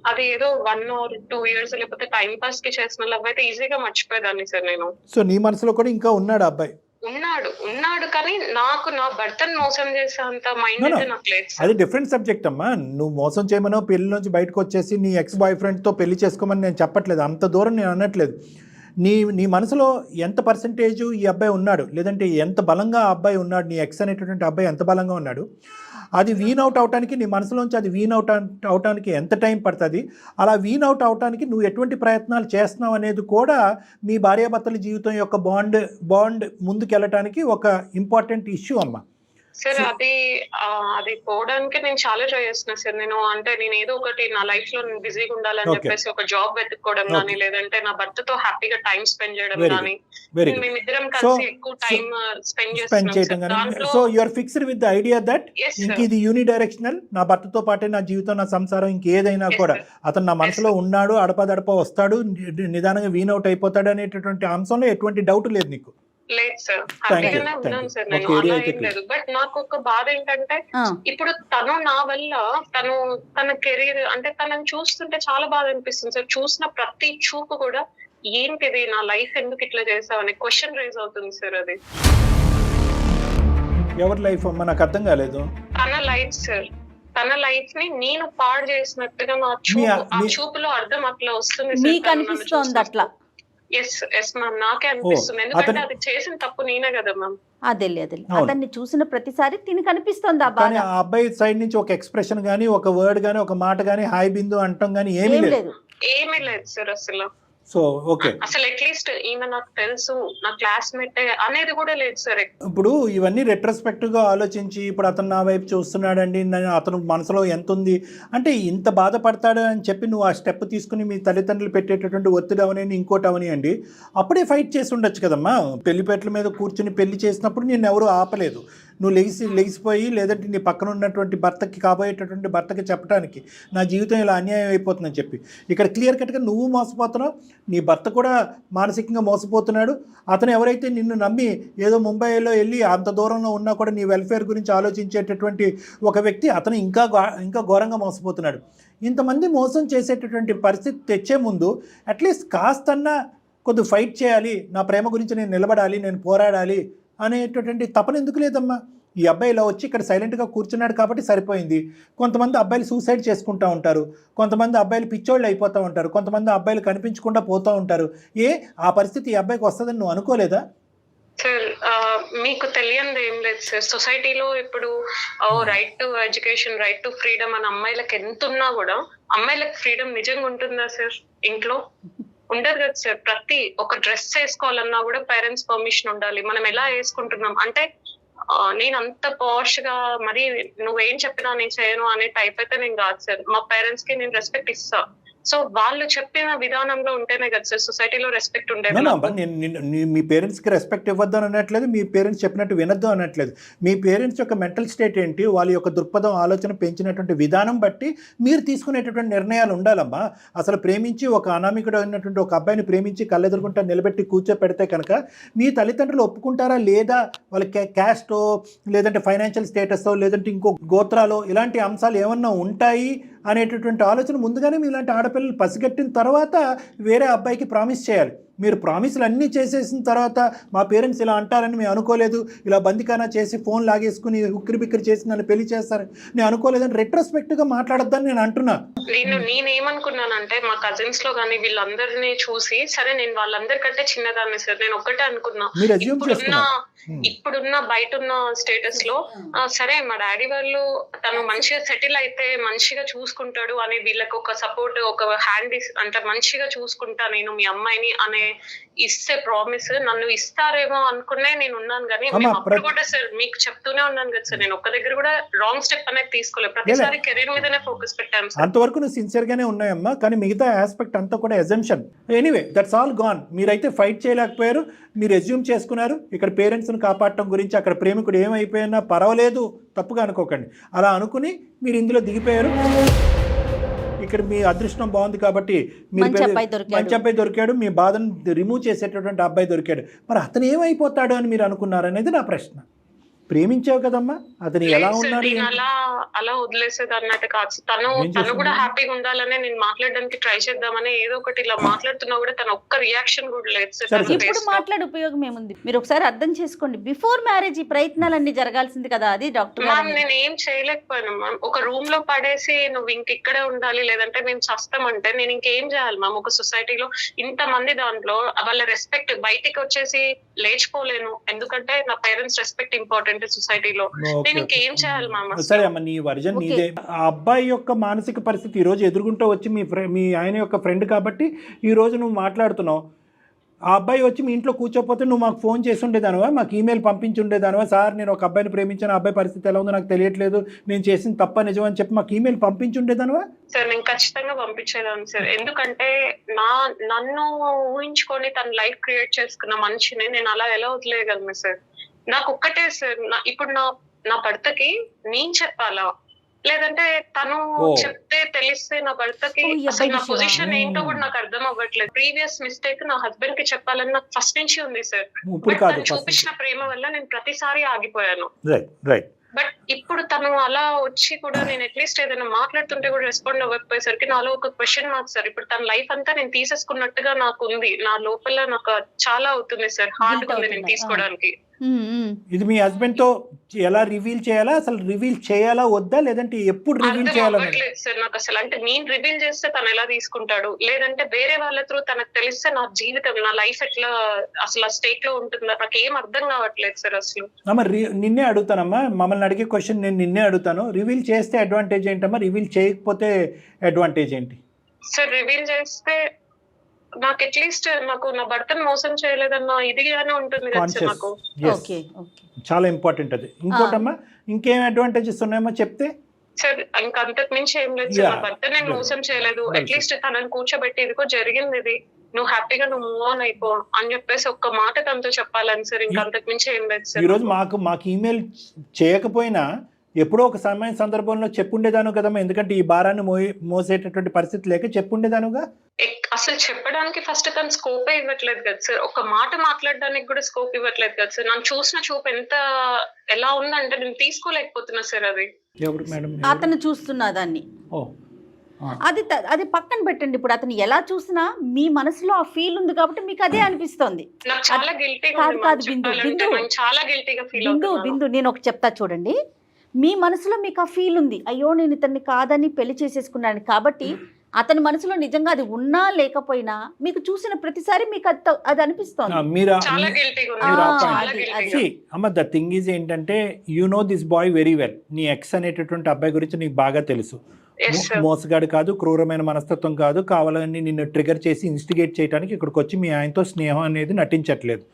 అది ఏదో 1 or 2 years లేకపోతే టైం పాస్ కి చేసిన లవ్ అయితే ఈజీగా మర్చిపోయేదాన్ని సార్ నేను. సో నీ మనసులో కూడా ఇంకా ఉన్నాడు అబ్బాయి? ఉన్నాడు కానీ నాకు నా భర్తను మోసం చేసే అంత మైండ్ అయితే నాకు లేదు సార్. అది డిఫరెంట్ సబ్జెక్ట్ అమ్మా. నువ్వు మోసం చేయమనో పెళ్లి నుంచి బయటకు వచ్చేసి నీ ఎక్స్ బాయ్ ఫ్రెండ్తో పెళ్లి చేసుకోమని నేను చెప్పట్లేదు, అంత దూరం నేను అనట్లేదు. నీ మనసులో ఎంత పర్సంటేజ్ ఈ అబ్బాయి ఉన్నాడు, లేదంటే ఎంత బలంగా ఆ అబ్బాయి ఉన్నాడు, నీ ఎక్స్ అనేటటువంటి అబ్బాయి ఎంత బలంగా ఉన్నాడు, అది వీన్ అవుట్ అవటానికి నీ మనసులోంచి అది వీన్ అవుట్ అవటానికి ఎంత టైం పడుతుంది, అలా వీన్ అవుట్ అవటానికి నువ్వు ఎటువంటి ప్రయత్నాలు చేస్తున్నావు అనేది కూడా మీ భార్యాభర్తల జీవితం యొక్క బాండ్ ముందుకెళ్ళటానికి ఒక ఇంపార్టెంట్ ఇష్యూ అమ్మ. సార్ అది పోవడానికి నేను చాలా ట్రై చేస్తున్నా సార్. నేను ఏదో ఒకటి నా లైఫ్ లో బిజీగా ఉండాలని చెప్పేసి ఒక జాబ్ వెతుక్కోవడం కానీ, లేదంటే నా భర్తతో హ్యాపీగా టైం స్పెండ్ చేయడం కానీ, మేమిద్దరం కలిసి ఎక్కువ టైం స్పెండ్ చేస్తున్నాం. So you are fixed with the idea that ఇది యూనిడైరెక్షనల్, నా భర్తతో పాటే నా జీవితం, నా సంసారం, ఇంకేదైనా కూడా అతను నా మనసులో ఉన్నాడు, అడపదడప వస్తాడు, నిదానంగా వీనౌట్ అయిపోతాడు అనేటటువంటి అంశంలో ఎటువంటి డౌట్ లేదు నీకు? లేదు సార్, హ్యాపీగానే ఉన్నాను సార్ నేను, అలా ఏం లేదు. బట్ నాకు ఒక బాధ ఏంటంటే ఇప్పుడు తను నా వల్ల తన కెరీర్ అంటే తనని చూస్తుంటే చాలా బాధ అనిపిస్తుంది సార్. చూసిన ప్రతి చూపు కూడా ఏంటిది, నా లైఫ్ ఎందుకు ఇట్లా చేసావు అనే క్వశ్చన్ రైజ్ అవుతుంది సార్. అది ఎవరి లైఫ్ అమ్మా, నాకు అర్థం కాలేదు. తన లైఫ్ సార్, తన లైఫ్ ని నేను పాడు చేసినట్టుగా నా చూపులో అర్థం అట్లా వస్తుంది సార్. మీకు అనిపిస్తుంది అట్లా? ఎస్ మ్యామ్, నాకే అనిపిస్తుంది. ఎందుకంటే అది చేసిన తప్పు నేనే కదా మ్యామ్. అదే అతన్ని చూసిన ప్రతిసారి తినకు అనిపిస్తుంది ఆ బాధ. ఆ అబ్బాయి సైడ్ నుంచి ఒక ఎక్స్ప్రెషన్ గానీ, ఒక వర్డ్ గానీ, ఒక మాట గానీ, హాయ్ బిందు అంటాం గానీ ఏమీ లేదు సార్ అసలు. సో ఓకే, అసలు అట్లీస్ట్ ఈమె నాకు తెలుసు, నా క్లాస్మేట్ అనేది కూడా లేదు సార్. ఇప్పుడు ఇవన్నీ రెట్రోస్పెక్టివ్ గా ఆలోచించి ఇప్పుడు అతను నా వైపు చూస్తున్నాడండి, అతను మనసులో ఎంత ఉంది అంటే ఇంత బాధపడతాడు అని చెప్పి నువ్వు ఆ స్టెప్ తీసుకుని మీ తల్లిదండ్రులు పెట్టేటటువంటి ఒత్తిడి అవని ఇంకోటి అవని అండి, అప్పుడే ఫైట్ చేసి ఉండొచ్చు కదమ్మా. పెళ్లిపేటల మీద కూర్చుని పెళ్లి చేసినప్పుడు నేను ఎవరు ఆపలేదు. నువ్వు లెగిసిపోయి లేదంటే నీ పక్కన ఉన్నటువంటి భర్తకి, కాబోయేటటువంటి భర్తకి చెప్పడానికి నా జీవితం ఇలా అన్యాయం అయిపోతుందని చెప్పి, ఇక్కడ క్లియర్ కట్గా నువ్వు మోసపోతున్నావు, నీ భర్త కూడా మానసికంగా మోసపోతున్నాడు. అతను ఎవరైతే నిన్ను నమ్మి ఏదో ముంబైలో వెళ్ళి అంత దూరంలో ఉన్నా కూడా నీ వెల్ఫేర్ గురించి ఆలోచించేటటువంటి ఒక వ్యక్తి, అతను ఇంకా ఘోరంగా మోసపోతున్నాడు. ఇంతమంది మోసం చేసేటటువంటి పరిస్థితి తెచ్చే ముందు అట్లీస్ట్ కాస్తన్నా కొద్దిగా ఫైట్ చేయాలి, నా ప్రేమ గురించి నేను నిలబడాలి, నేను పోరాడాలి అనేటటువంటి తపన ఎందుకు లేదమ్మా? ఈ అబ్బాయి ఇలా వచ్చి ఇక్కడ సైలెంట్గా కూర్చున్నాడు కాబట్టి సరిపోయింది. కొంతమంది అబ్బాయిలు సూసైడ్ చేసుకుంటూ ఉంటారు, కొంతమంది అబ్బాయిలు పిచ్చోళ్ళు అయిపోతూ ఉంటారు, కొంతమంది అబ్బాయిలు కనిపించకుండా పోతూ ఉంటారు. ఆ పరిస్థితి ఈ అబ్బాయికి వస్తుందని నువ్వు అనుకోలేదా? సార్ మీకు తెలియదు ఏం లేదు సార్. సొసైటీలో ఇప్పుడు right to education, right to freedom అని అమ్మాయిలకు ఎంత ఉన్నా కూడా అమ్మాయిలకు ఫ్రీడమ్ నిజంగా ఉంటుందా సార్? ఇంట్లో ఉండదు కదా సార్. ప్రతి ఒక డ్రెస్ వేసుకోవాలన్నా కూడా పేరెంట్స్ పర్మిషన్ ఉండాలి. మనం ఎలా వేసుకుంటున్నాం అంటే నేను అంత పాష్ గా మరి నువ్వేం చెప్పినా నేను చేయను అనే టైప్ అయితే నేను కాదు సార్. మా పేరెంట్స్ కి నేను రెస్పెక్ట్ ఇస్తా. సో వాళ్ళు చెప్పిన విధానంలో ఉంటేనే కదా సార్ సొసైటీలో రెస్పెక్ట్ ఉండేది. మీ పేరెంట్స్కి రెస్పెక్ట్ ఇవ్వద్దు అని అనట్లేదు, మీ పేరెంట్స్ చెప్పినట్టు వినొద్దు అనట్లేదు. మీ పేరెంట్స్ యొక్క మెంటల్ స్టేట్ ఏంటి, వాళ్ళ యొక్క దృక్పథం, ఆలోచన పెంచినటువంటి విధానం బట్టి మీరు తీసుకునేటటువంటి నిర్ణయాలు ఉండాలమ్మా. అసలు ప్రేమించి ఒక అనామికుడు అయినటువంటి ఒక అబ్బాయిని ప్రేమించి కళ్ళెదురుకుంటా నిలబెట్టి కూర్చోపెడితే కనుక మీ తల్లిదండ్రులు ఒప్పుకుంటారా లేదా? వాళ్ళ క్యాస్టో లేదంటే ఫైనాన్షియల్ స్టేటస్తో లేదంటే ఇంకో గోత్రాలో ఇలాంటి అంశాలు ఏమన్నా ఉంటాయి అనేటటువంటి ఆలోచన ముందుగానే మీ ఇలాంటి ఆడపిల్లలు పసిగట్టిన తర్వాత వేరే అబ్బాయికి ప్రామిస్ చేయాలి. మీరు ప్రామిస్లు అన్నీ చేసేసిన తర్వాత మా పేరెంట్స్ ఇలా అంటారని మేము అనుకోలేదు, ఇలా బందికానా చేసి ఫోన్ లాగేసుకుని ఉక్కిరి బిక్కిరి చేసి నన్ను పెళ్లి చేస్తారని నేను అనుకోలేదని రెట్రోస్పెక్టివ్గా మాట్లాడొద్దని నేను అంటున్నా. నేనేమనుకున్నానంటే మా కజిన్స్ లో కానీ వీళ్ళందరినీ చూసి సరే నేను వాళ్ళందరికంటే చిన్నదాన్ని సార్, నేను ఒక్కటే అనుకున్నా ఇప్పుడున్న బయట ఉన్న స్టేటస్ లో సరే మా డాడీ వాళ్ళు తను మంచిగా సెటిల్ అయితే మంచిగా చూసుకుంటాడు అని వీళ్ళకి ఒక సపోర్ట్, ఒక హ్యాండ్ అంటే మంచిగా చూసుకుంటా నేను మీ అమ్మాయిని అనే ఇస్తే ప్రామిస్ నన్ను ఇస్తారేమో అనుకునే నేను ఉన్నాను. కానీ అప్పుడు కూడా సార్ మీకు చెప్తూనే ఉన్నాను కదా సార్, నేను ఒక్క దగ్గర కూడా రాంగ్ స్టెప్ అనేది తీసుకోలేదు. ప్రతిసారి కెరీర్ మీదనే ఫోకస్ పెట్టాను సార్. అంతవరకు నువ్వు సిన్సియర్ గానే ఉన్నాయమ్మా, కానీ మిగతా ఆస్పెక్ట్ అంతా కూడా assumption. Anyway that's all gone. మీరైతే ఫైట్ చేయలేకపోయారు, మీరు ఎజ్యూమ్ చేసుకున్నారు. ఇక్కడ పేరెంట్స్ని కాపాడటం గురించి అక్కడ ప్రేమికుడు ఏమైపోయినా పర్వాలేదు తప్పుగా అనుకోకండి, అలా అనుకుని మీరు ఇందులో దిగిపోయారు. ఇక్కడ మీ అదృష్టం బాగుంది కాబట్టి మీరు మంచి అబ్బాయి దొరికాడు, మీ బాధను రిమూవ్ చేసేటటువంటి అబ్బాయి దొరికాడు. మరి అతను ఏమైపోతాడు అని మీరు అనుకున్నారు అనేది నా ప్రశ్న. ప్రేమించావు కదమ్మా, అతను ఎలా లేదు సార్, ఉన్నాడు నేను ఏంటి? అలా వదిలేసేది అన్నట్టు కాదు సార్. తను ఏం చేస్తున్నావు? కూడా హ్యాపీగా ఉండాలనే నేను మాట్లాడడానికి ట్రై చేద్దామని ఏదో ఒకటి ఇలా మాట్లాడుతున్నా కూడా తన ఒక్క రియాక్షన్ కూడా లేదు సార్ సరే, తన సరే. ఇప్పుడు face లో. మాట్లాడే ఉపయోగం ఏముంది? మీరు ఒకసారి అర్థం చేసుకోండి. బిఫోర్ మ్యారేజ్ ఈ ప్రయత్నాలన్నీ జరగాల్సింది కదా, అది డాక్టర్ మ్యామ్ నేను ఏం చేయలేకపోయాను మ్యామ్. ఒక రూమ్ లో పడేసి నువ్వు ఇంకిక్కడే ఉండాలి లేదంటే మేము చస్తామంటే నేను ఇంకేం చేయాలి మ్యామ్? ఒక సొసైటీలో ఇంతమంది దాంట్లో వాళ్ళ రెస్పెక్ట్ బయటికి వచ్చేసి లేచిపోలేను, ఎందుకంటే నా పేరెంట్స్ రెస్పెక్ట్ ఇంపార్టెంట్ సొసైటీలో. నేను ఇంకేం చేయాలి మ్యామ్ అసలు? సరే అమ్మ, నీ వర్జన్ ఓకే. నీదే. ఆ అబ్బాయి యొక్క మానసిక పరిస్థితి ఈ రోజు ఎదుర్కొంటూ వచ్చి మీ ఆయన యొక్క ఫ్రెండ్ కాబట్టి ఈ రోజు నువ్వు మాట్లాడుతున్నావు. ఆ అబ్బాయి వచ్చి మీ ఇంట్లో కూర్చోకపోతే నువ్వు మాకు ఫోన్ చేసి ఉండేదానివా, మాకు ఈమెయిల్ పంపించి ఉండేదానివా? సార్ నేను ఒక అబ్బాయిని ప్రేమించాను, ఆ అబ్బాయి పరిస్థితి ఎలా ఉందో నాకు తెలియట్లేదు, నేను చేసిన తప్ప నిజం అని చెప్పి మాకు ఈమెయిల్ పంపించి ఉండేదానివా? సార్ నేను ఖచ్చితంగా పంపించేదాన్ని సార్, ఎందుకంటే నన్ను ఊహించుకొని తన లైఫ్ క్రియేట్ చేసుకున్న మనిషిని నేను అలా ఎలా వదిలేయగలను సార్? నాకు ఒక్కటే సార్, ఇప్పుడు నా భర్తకి నేను చెప్పాలా లేదంటే తను చెప్తే తెలిస్తే నా భర్తకి అసలు నా పొజిషన్ ఏంటో కూడా నాకు అర్థం అవ్వట్లేదు. ప్రీవియస్ మిస్టేక్ నా హస్బెండ్ కి చెప్పాలని నాకు ఫస్ట్ నుంచి ఉంది సార్. తను చూపించిన ప్రేమ వల్ల నేను ప్రతిసారి ఆగిపోయాను. బట్ ఇప్పుడు తను అలా వచ్చి కూడా నేను అట్లీస్ట్ ఏదైనా మాట్లాడుతుంటే కూడా రెస్పాండ్ అవ్వకపోయేసరికి నాలో ఒక క్వశ్చన్ మార్క్ సార్. ఇప్పుడు తన లైఫ్ అంతా నేను తీసేసుకున్నట్టుగా నాకు ఉంది, నా లోపల నాకు చాలా అవుతుంది సార్, హార్డ్ ఉంది నేను తీసుకోవడానికి. ఇది మీ హస్బెండ్ తో ఎలా రివీల్ చేయాలా, అసలు రివీల్ చేయాలా వద్దా, లేదంటే ఎప్పుడు రివీల్ చేయాలని సార్ నాకు అసలు? అంటే నేను రివీల్ చేస్తే తను ఎలా తీసుకుంటాడు, లేదంటే వేరే వాళ్ళ త్రూ తనకు తెలిస్తే నా జీవితం నా లైఫ్ ఎట్లా అసలు ఆ స్టేట్ లో ఉంటుందా, నాకు ఏం అర్థం కావట్లేదు సార్ అసలు. అమ్మ నిన్నే అడుగుతానమ్మా, మమ్మల్ని అడిగే క్వశ్చన్ నేను నిన్నే అడుగుతాను. రివీల్ చేస్తే అడ్వాంటేజ్ ఏంటమ్మా, రివీల్ చేయకపోతే అడ్వాంటేజ్ ఏంటి? సార్ రివీల్ చేస్తే నాకు అట్లీస్ట్ నాకు నా భర్తను మోసం చేయలేదన్న ఇదిగానే ఉంటుంది కదా సార్ నాకు. చాలా ఇంపార్టెంట్ అది. ఇంకోటమ్మా, ఇంకేం అడ్వాంటేజెస్ ఉన్నాయమ్మా చెప్తే? సార్ ఇంకా అంతకు మించి ఏం లేదు సార్, నా భర్త నేను మోసం చేయలేదు, అట్లీస్ట్ తనని కూర్చోబెట్టి ఇదిగో జరిగింది ఇది, నువ్వు హ్యాపీగా నువ్వు మూవ్ ఆన్ అయిపో అని చెప్పేసి ఒక్క మాట తనతో చెప్పాలని సార్, ఇంకా అంతకు మించి ఏం లేదు సార్. ఈ రోజు మాకు ఈమెయిల్ చేయకపోయినా ఎప్పుడో ఒక సమయం సందర్భంలో చెప్పుండేదాను కదమ్మా, ఎందుకంటే ఈ భారాన్ని మోసేటటువంటి పరిస్థితి లేక చెప్పుండేదానుగా. అసలు చెప్పడానికి ఫస్ట్ తను స్కోప్ ఇవ్వట్లేదు కదా సార్, ఒక మాట మాట్లాడడానికి కూడా స్కోప్ ఇవ్వట్లేదు కదా సార్. నన్ను చూసిన చూపు ఎలా ఉందంటే నేను తీసుకోలేకపోతున్నా సార్. అది ఎవరు మేడం? అతను చూస్తున్నా దాన్ని. అది పక్కన పెట్టండి. ఇప్పుడు అతను ఎలా చూసినా మీ మనసులో ఆ ఫీల్ ఉంది కాబట్టి మీకు అదే అనిపిస్తోంది. నాకు చాలా గిల్టీగా బిందు నేను ఒక చెప్తా చూడండి. మీ మనసులో మీకు ఆ ఫీల్ ఉంది, అయ్యో నేను ఇతన్ని కాదని పెళ్లి చేసేసుకున్నాను కాబట్టి అతని మనసులో నిజంగా అది ఉన్నా లేకపోయినా మీకు చూసిన ప్రతిసారి మీకు అది అనిపిస్తుంది. అమ్మ ద థింగ్ ఈజ్ ఏంటంటే you know this boy very well. నీ ఎక్స్ అనేటటువంటి అబ్బాయి గురించి నీకు బాగా తెలుసు. మోసగాడు కాదు, క్రూరమైన మనస్తత్వం కాదు, కావాలని నిన్ను ట్రిగర్ చేసి ఇన్స్టిగేట్ చేయడానికి ఇక్కడికి వచ్చి మీ ఆయనతో స్నేహం అనేది నటించట్లేదు.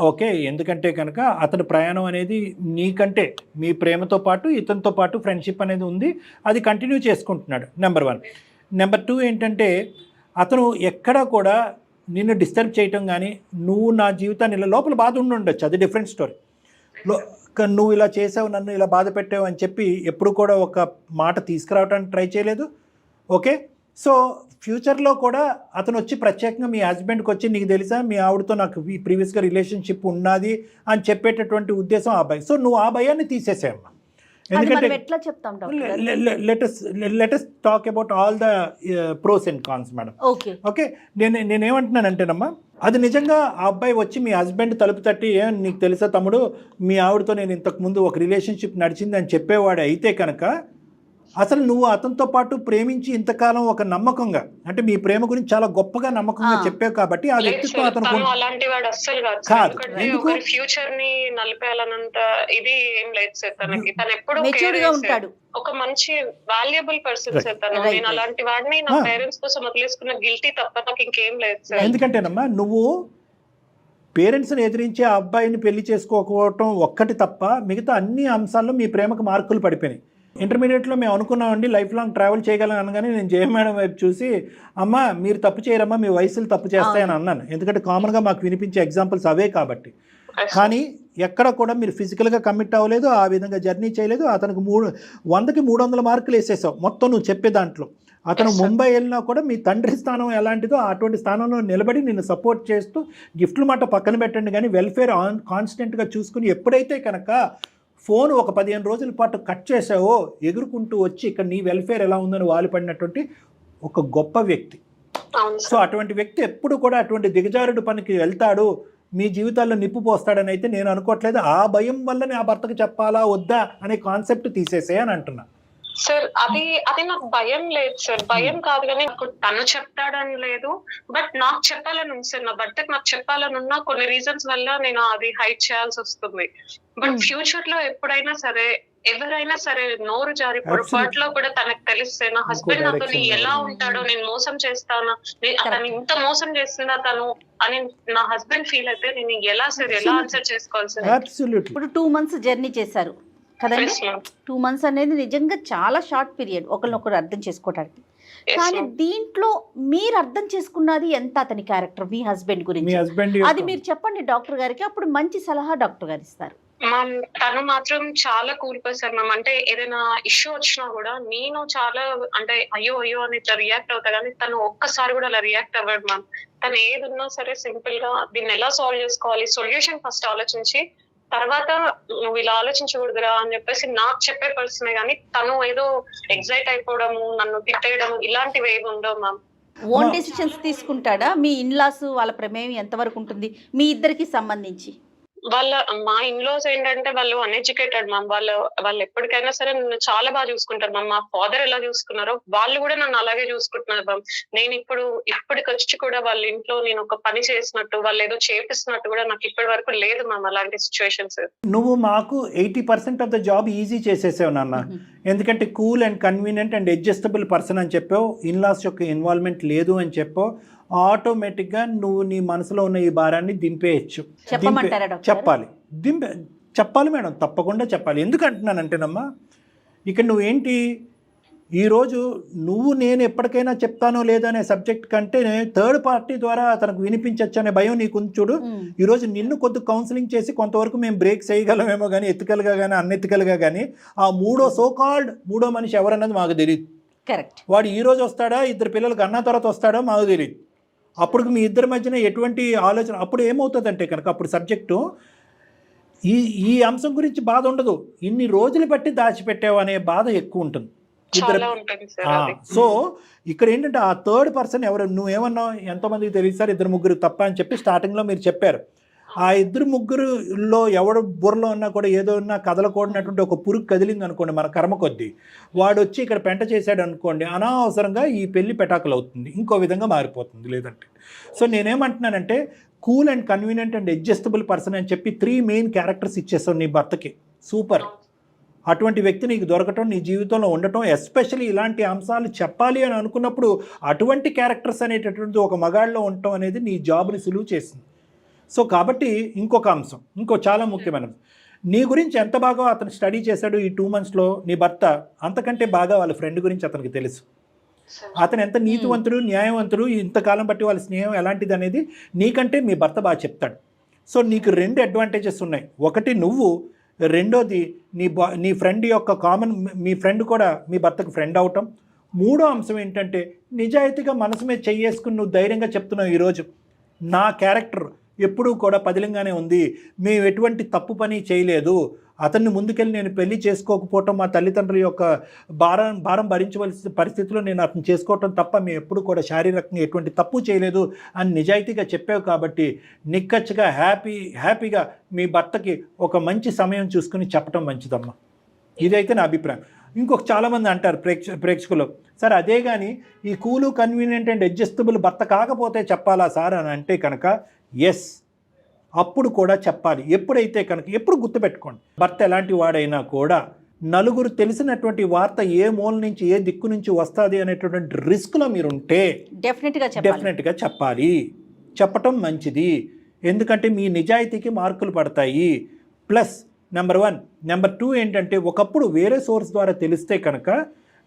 ఓకే, ఎందుకంటే కనుక అతని ప్రయాణం అనేది నీకంటే మీ ప్రేమతో పాటు ఇతనితో పాటు ఫ్రెండ్షిప్ అనేది ఉంది, అది కంటిన్యూ చేసుకుంటున్నాడు. నెంబర్ 1. నెంబర్ 2 ఏంటంటే అతను ఎక్కడా కూడా నిన్ను డిస్టర్బ్ చేయటం కానీ, నువ్వు నా జీవితాన్ని ఇలా లోపల బాధ ఉండొచ్చు, అది డిఫరెంట్ స్టోరీ. నువ్వు ఇలా చేసావు, నన్ను ఇలా బాధ పెట్టావు అని చెప్పి ఎప్పుడు కూడా ఒక మాట తీసుకురావడానికి ట్రై చేయలేదు. ఓకే, సో ఫ్యూచర్లో కూడా అతను వచ్చి ప్రత్యేకంగా మీ హస్బెండ్కి వచ్చి నీకు తెలుసా మీ ఆవిడతో నాకు ప్రీవియస్గా రిలేషన్షిప్ ఉన్నది అని చెప్పేటటువంటి ఉద్దేశం ఆ భయం. సో నువ్వు ఆ భయాన్ని తీసేసాయమ్మా. ఎందుకంటే let us talk about all the pros and cons madam. Okay, నేనేమంటున్నానంటేనమ్మా, అది నిజంగా ఆ అబ్బాయి వచ్చి మీ హస్బెండ్ తలుపు తట్టి నీకు తెలుసా తమ్ముడు మీ ఆవిడతో నేను ఇంతకుముందు ఒక రిలేషన్షిప్ నడిచింది అని చెప్పేవాడు అయితే కనుక అసలు నువ్వు అతనితో పాటు ప్రేమించి ఇంతకాలం ఒక నమ్మకంగా, అంటే మీ ప్రేమ గురించి చాలా గొప్పగా నమ్మకంగా చెప్పావు కాబట్టి ఆ వ్యక్తిత్వం అతను అలాంటి వాడు అస్సలు కాదు. ఫ్యూచర్ ని నలిపేయాలన్నంత ఇది ఏం లేదు సార్ తనకి. తను ఎప్పుడు ఉంటాడు, ఒక మంచి వాల్యుబుల్ పర్సన్ సార్ తను. నేను అలాంటి వాడిని నా పేరెంట్స్ కోసం వదిలేసుకున్న గిల్టీ తప్ప నాకు ఇంకేం లేదు సార్. ఎందుకంటేనమ్మా నువ్వు పేరెంట్స్ని ఎదిరించి ఆ అబ్బాయిని పెళ్లి చేసుకోకపోవటం ఒక్కటి తప్ప మిగతా అన్ని అంశాల్లో మీ ప్రేమకు మార్కులు పడిపోయినాయి. ఇంటర్మీడియట్లో మేము అనుకున్నామండి లైఫ్ లాంగ్ ట్రావెల్ చేయగలను అనగానే నేను జయ మేడం వైపు చూసి అమ్మ మీరు తప్పు చేయరమ్మా, మీ వయసులు తప్పు చేస్తాయని అన్నాను. ఎందుకంటే కామన్గా మాకు వినిపించే ఎగ్జాంపుల్స్ అవే కాబట్టి. కానీ ఎక్కడ కూడా మీరు ఫిజికల్గా కమిట్ అవ్వలేదు, ఆ విధంగా జర్నీ చేయలేదు. అతనికి 100కి 300 మార్కులు వేసేసావు మొత్తం నువ్వు చెప్పే దాంట్లో. అతను Yes, sir. ముంబై వెళ్ళినా కూడా మీ తండ్రి స్థానం ఎలాంటిదో అటువంటి స్థానంలో నిలబడి నిన్ను సపోర్ట్ చేస్తూ గిఫ్ట్లు మాట పక్కన పెట్టండి, కానీ వెల్ఫేర్ కాన్స్టెంట్గా చూసుకుని ఎప్పుడైతే కనుక ఫోన్ ఒక 15 రోజుల పాటు కట్ చేసావో ఎగురుకుంటూ వచ్చి ఇక్కడ నీ వెల్ఫేర్ ఎలా ఉందని వాళ్ళు పడినటువంటి ఒక గొప్ప వ్యక్తి. అవును సో సార్. అటువంటి వ్యక్తి ఎప్పుడు కూడా అటువంటి దిగజారుడు పనికి వెళ్తాడు, మీ జీవితాల్లో నిప్పు పోస్తాడని అయితే నేను అనుకోవట్లేదు. ఆ భయం వల్లనే ఆ భర్తకు చెప్పాలా వద్దా అనే కాన్సెప్ట్ తీసేసే అని అంటున్నా. సార్ అది నాకు భయం లేదు సార్, భయం కాదు కానీ నాకు తను చెప్తాడని లేదు, బట్ నాకు చెప్పాలని ఉంది సార్. నా భర్తకు నాకు చెప్పాలని ఉన్నా కొన్ని రీజన్స్ వల్ల నేను అది హైడ్ చేయాల్సి వస్తుంది. బట్ ఫ్యూచర్ లో ఎప్పుడైనా సరే ఎవరైనా సరే నోరు జారి పొరపాట్లో కూడా తనకు తెలిస్తే నా హస్బెండ్ నాతో ఎలా ఉంటాడో, నేను మోసం చేస్తానా, తను ఇంత మోసం చేస్తున్నా తను అని నా హస్బెండ్ ఫీల్ అయితే నేను ఎలా ఆన్సర్ చేసుకోవాలి సార్? అబ్సల్యూట్లీ. ఇప్పుడు 2 months జర్నీ చేశారు కదండి. Yes, ma'am. 2 months అనేది నిజంగా చాలా షార్ట్ పీరియడ్ ఒకరినొకరు అర్థం చేసుకోవడానికి. Yes, కానీ ma'am. దీంట్లో మీరు అర్థం చేసుకున్నది ఎంత అతని క్యారెక్టర్, మీ హస్బెండ్ మీ గురించి హస్బెండ్ అది మీరు చెప్పండి డాక్టర్ గారికి, అప్పుడు మంచి సలహా డాక్టర్ గారు ఇస్తారు. మ్యామ్ తను మాత్రం చాలా కూల్ పర్సన్ మ్యామ్. అంటే ఏదైనా ఇష్యూ వచ్చినా కూడా నేను చాలా అంటే అయ్యో అని ఇట్లా రియాక్ట్ అవుతా, కానీ తను ఒక్కసారి కూడా అలా రియాక్ట్ అవ్వడు మ్యామ్. తను ఏది ఉన్నా సరే సింపుల్ గా దీన్ని ఎలా సాల్వ్ చేసుకోవాలి, సొల్యూషన్ ఫస్ట్ ఆలోచించి తర్వాత నువ్వు ఇలా ఆలోచించకూడదురా అని చెప్పేసి నాకు చెప్పే పర్సనే, కానీ తను ఏదో ఎగ్జైట్ అయిపోవడము, నన్ను తిట్టేయడం ఇలాంటివి ఏమి ఉండవు మ్యామ్. ఓన్ డెసిషన్స్ తీసుకుంటాడా? మీ ఇన్లాస్ వాళ్ళ ప్రమేయం ఎంతవరకు ఉంటుంది మీ ఇద్దరికి సంబంధించి? మా ఇన్లోస్ ఏంటంటే వాళ్ళు అన్ఎడ్యుకేటెడ్ మ్యామ్. వాళ్ళు ఎప్పటికైనా సరే నన్ను చాలా బాగా చూసుకుంటారు మ్యామ్. మా ఫాదర్ ఎలా చూసుకున్నారో వాళ్ళు కూడా నన్ను అలాగే చూసుకుంటున్నారు మ్యామ్. నేను ఇప్పటికొచ్చి కూడా వాళ్ళ ఇంట్లో నేను ఒక పని చేసినట్టు, వాళ్ళు ఏదో చేపిస్తున్నట్టు కూడా నాకు ఇప్పటి వరకు లేదు మ్యామ్ అలాంటి సిచ్యువేషన్స్. నువ్వు మాకు 80% ఆఫ్ ద జాబ్ ఈజీ చేసేసావు నాన్న. ఎందుకంటే cool and convenient and adjustable person అని చెప్పావు, ఇన్లాస్ యొక్క ఇన్వాల్వ్మెంట్ లేదు అని చెప్పావు. ఆటోమేటిక్గా నువ్వు నీ మనసులో ఉన్న ఈ భారాన్ని దింపేయచ్చు. చెప్పమంటారా డాక్టర్? చెప్పాలి మేడం, తప్పకుండా చెప్పాలి. ఎందుకు అంటున్నానంటేనమ్మా, ఇక్కడ నువ్వేంటి ఈరోజు నేను ఎప్పటికైనా చెప్తానో లేదనే సబ్జెక్ట్ కంటే థర్డ్ పార్టీ ద్వారా తనకు వినిపించచ్చు అనే భయం నీకు చూడు. ఈరోజు నిన్ను కొద్ది కౌన్సిలింగ్ చేసి కొంతవరకు మేము బ్రేక్ చేయగలమేమో, కానీ ఎత్తికలుగా కానీ అన్ఎత్తికలుగా కానీ ఆ మూడో మనిషి ఎవరన్నది మాకు తెలియదు. కరెక్ట్. వాడు ఈ రోజు వస్తాడా, 2 పిల్లలకు అన్న తర్వాత వస్తాడో మాకు తెలియదు. అప్పుడు మీ ఇద్దరి మధ్యన ఎటువంటి ఆలోచన, అప్పుడు ఏమవుతుందంటే కనుక అప్పుడు సబ్జెక్టు ఈ అంశం గురించి బాధ ఉండదు, ఇన్ని రోజులు బట్టి దాచిపెట్టావు అనే బాధ ఎక్కువ ఉంటుంది. సో ఇక్కడ ఏంటంటే ఆ థర్డ్ పర్సన్ ఎవరు, నువ్వేమన్నావు ఎంతోమందికి తెలియదు సార్ 2-3 తప్ప అని చెప్పి స్టార్టింగ్లో మీరు చెప్పారు. ఆ 2-3లో ఎవడు బుర్రలో ఉన్నా కూడా ఏదో ఉన్నా కదలకూడనటువంటి ఒక పురుగు కదిలింది అనుకోండి మన కర్మ కొద్దీ, వాడు వచ్చి ఇక్కడ పెంట చేశాడు అనుకోండి, అనవసరంగా ఈ పెళ్లి పెటాకులు అవుతుంది, ఇంకో విధంగా మారిపోతుంది లేదంటే. సో నేనేమంటున్నానంటే cool and convenient and adjustable person అని చెప్పి 3 మెయిన్ క్యారెక్టర్స్ ఇచ్చేస్తావు నీ భర్తకి. సూపర్. అటువంటి వ్యక్తి నీకు దొరకటం, నీ జీవితంలో ఉండటం, ఎస్పెషల్లీ ఇలాంటి అంశాలు చెప్పాలి అని అనుకున్నప్పుడు అటువంటి క్యారెక్టర్స్ అనేటటువంటి ఒక మగాళ్ళలో ఉండటం అనేది నీ జాబ్ని సులువు చేసింది. సో కాబట్టి ఇంకొక అంశం, చాలా ముఖ్యమైనది, నీ గురించి ఎంత బాగా అతను స్టడీ చేశాడు ఈ 2 monthsలో నీ భర్త, అంతకంటే బాగా వాళ్ళ ఫ్రెండ్ గురించి అతనికి తెలుసు. అతను ఎంత నీతివంతుడు, న్యాయవంతుడు, ఇంతకాలం బట్టి వాళ్ళ స్నేహం ఎలాంటిది అనేది నీకంటే మీ భర్త బాగా చెప్తాడు. సో నీకు 2 అడ్వాంటేజెస్ ఉన్నాయి. ఒకటి నువ్వు, రెండోది నీ ఫ్రెండ్ యొక్క మీ ఫ్రెండ్ కూడా మీ భర్తకు ఫ్రెండ్ అవటం. మూడో అంశం ఏంటంటే నిజాయితీగా మనసు మీద చెయ్యేసుకుని నువ్వు ధైర్యంగా చెప్తున్నావు, ఈరోజు నా క్యారెక్టర్ ఎప్పుడూ కూడా పదిలంగానే ఉంది, మేము ఎటువంటి తప్పు పని చేయలేదు, అతన్ని ముందుకెళ్ళి నేను పెళ్లి చేసుకోకపోవటం, మా తల్లిదండ్రుల యొక్క భారం భరించవలసిన పరిస్థితిలో నేను అతను చేసుకోవటం తప్ప మేము ఎప్పుడు శారీరకంగా ఎటువంటి తప్పు చేయలేదు అని నిజాయితీగా చెప్పావు. కాబట్టి నిక్కచ్చిగా హ్యాపీగా మీ భర్తకి ఒక మంచి సమయం చూసుకుని చెప్పడం మంచిదమ్మా. ఇదైతే నా అభిప్రాయం. ఇంకొక చాలామంది అంటారు ప్రేక్షకులు, సార్ అదే కానీ ఈ కూలు కన్వీనియంట్ అండ్ అడ్జస్టబుల్ భర్త కాకపోతే చెప్పాలా సార్ అని అంటే కనుక ఎస్, అప్పుడు కూడా చెప్పాలి. ఎప్పుడైతే కనుక ఎప్పుడు గుర్తుపెట్టుకోండి, భర్త ఎలాంటి వాడైనా కూడా నలుగురు తెలిసినటువంటి వార్త ఏ మూల నుంచి ఏ దిక్కు నుంచి వస్తుంది అనేటటువంటి రిస్క్లో మీరుంటే డెఫినెట్గా చెప్పాలి. చెప్పటం మంచిది, ఎందుకంటే మీ నిజాయితీకి మార్కులు పడతాయి. Plus number 1. నెంబర్ 2 ఏంటంటే ఒకప్పుడు వేరే సోర్స్ ద్వారా తెలిస్తే కనుక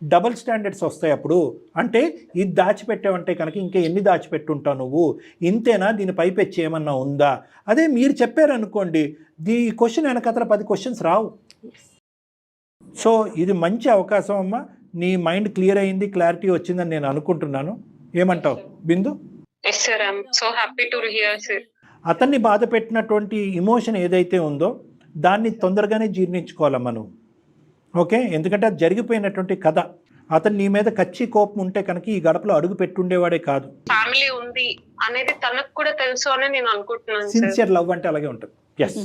డబుల్ స్టాండర్డ్స్ వస్తాయి. అప్పుడు అంటే ఇది దాచిపెట్టావంటే కనుక ఇంకా ఎన్ని దాచిపెట్టుంటావు నువ్వు, ఇంతేనా, దీని పైపెచ్చి ఏమన్నా ఉందా? అదే మీరు చెప్పారనుకోండి, ఈ క్వశ్చన్ వెనకతల 10 క్వశ్చన్స్ రావు. సో ఇది మంచి అవకాశం అమ్మా. నీ మైండ్ క్లియర్ అయింది, క్లారిటీ వచ్చిందని నేను అనుకుంటున్నాను. ఏమంటావు Bindu? Yes sir, I'm so happy to hear sir. అతన్ని బాధ పెట్టినటువంటి ఇమోషన్ ఏదైతే ఉందో దాన్ని తొందరగానే జీర్ణించుకోవాలమ్మా నువ్వు. ఓకే, ఎందుకంటే అది జరిగిపోయినటువంటి కథ. అతను నీ మీద కచ్చి కోపం ఉంటే కనుక ఈ గడపలో అడుగు పెట్టుండేవాడే కాదు. ఫ్యామిలీ ఉంది అనేది తనకు కూడా తెలుసు అని నేను అనుకుంటున్నాను సార్. సిన్సియర్ లవ్ అంటే అలాగే ఉంటుంది. ఎస్,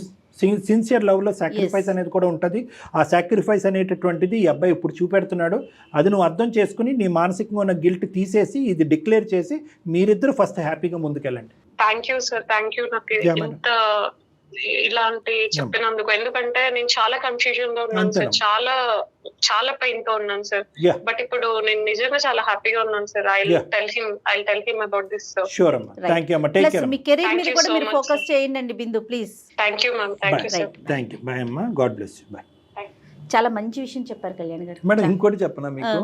సిన్సియర్ లవ్లో సాక్రిఫైస్ అనేది కూడా ఉంటుంది. ఆ సాక్రిఫైస్ అనేటటువంటిది ఈ అబ్బాయి ఇప్పుడు చూపెడుతున్నాడు. అది నువ్వు అర్థం చేసుకుని నీ మానసికంగా ఉన్న గిల్ట్ తీసేసి ఇది డిక్లేర్ చేసి మీరిద్దరు ఫస్ట్ హ్యాపీగా ముందుకెళ్ళండి. Thank you sir, thank you నాకు ఇంత ఇలాంటి చెప్పినందుకు. ఎందుకంటే నేను చాలా కన్ఫ్యూజన్ లో ఉన్నాను సార్, చాలా చాలా పెయిన్ తో ఉన్నాను సార్. బట్ ఇప్పుడు నేను నిజంగా చాలా హ్యాపీగా ఉన్నాను sir. I tell him about this. Sure అమ్మా, థ్యాంక్ యూ అమ్మా, టేక్ కేర్. మీ కెరీర్ మీద కూడా మీరు ఫోకస్ చేయండి Bindu, please. Thank you ma'am, thank you sir. Thank you, bye అమ్మా, గాడ్ బ్లెస్ యూ, బాయ్. చాలా మంచి విషయం చెప్పారు కళ్యాణ్ గారు. మేడం ఇంకోటి చెప్పనా మీకు,